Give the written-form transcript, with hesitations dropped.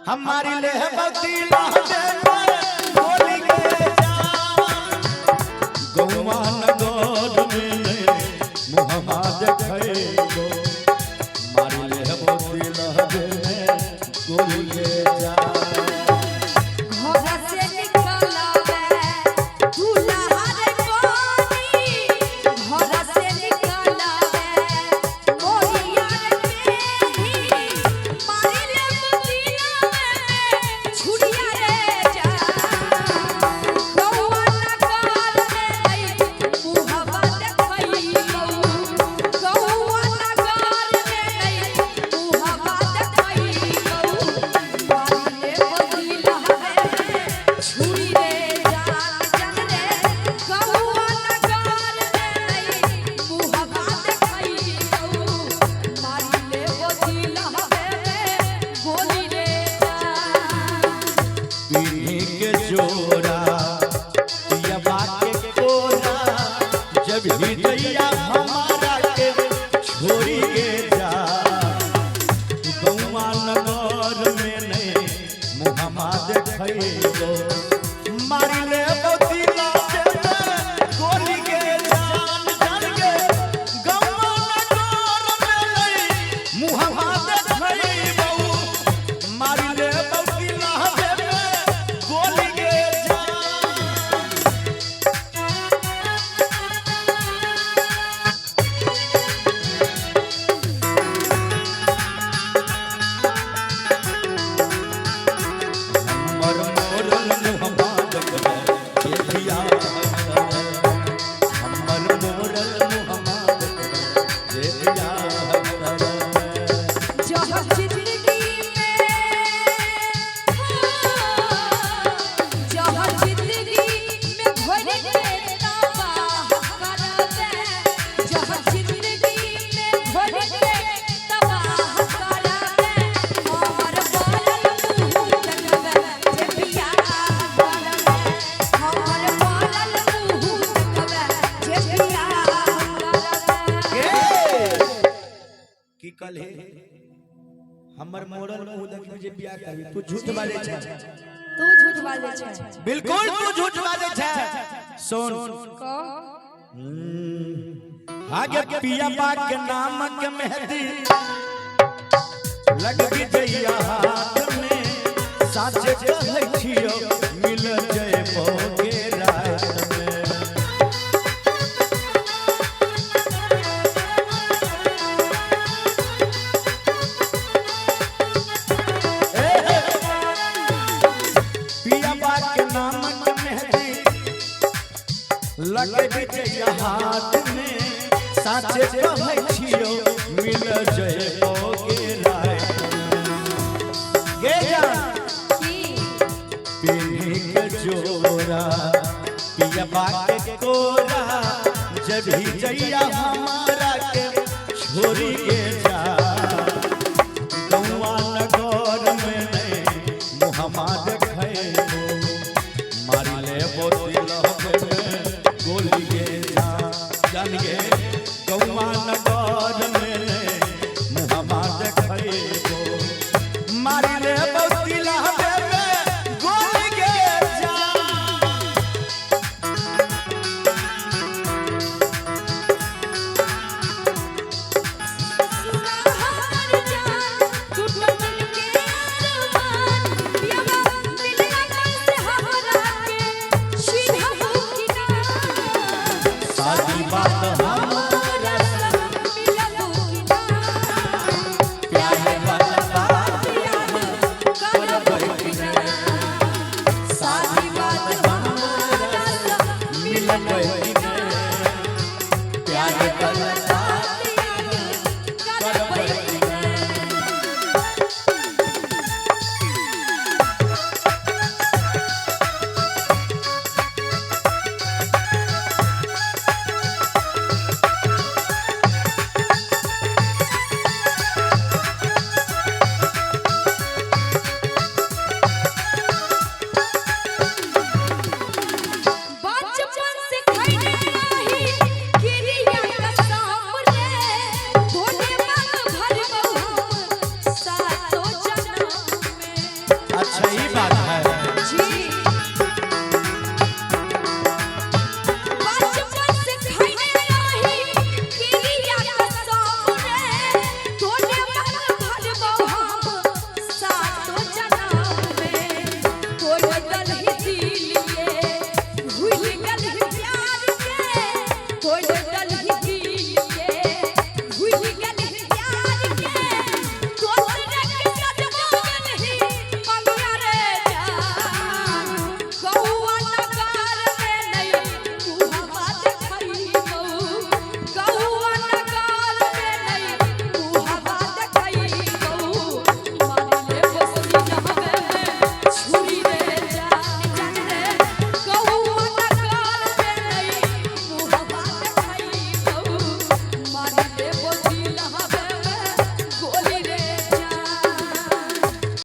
हमारी लेहबती लहदे पर गोली के जान गौवा नगर में मुहम्मद खैगो हमारी लेहबती लहदे में गोली के जान हृदया हमारा के छोड़ी के जा गौवा नगर में नहीं मुहम्मद खैगो मारी ले बती लाते गोली के जान जान के गौवा नगर में नहीं मुहम्मद खैगो मारी ले बती लाते गोली के कल है हमर मोरल मुंह देखि जे बियाह करबी तू झूठ बाजे छ तू झूठ बाजे छ बिल्कुल तू झूठ बाजे छ सुन को आगे पिया बाग के नाम के मेहंदी लगबी जइया हाथ में साचे कहै छियो मिल जाए बोगे रात में लगे जइया हाथ में साचे कहै छियो मिल जाए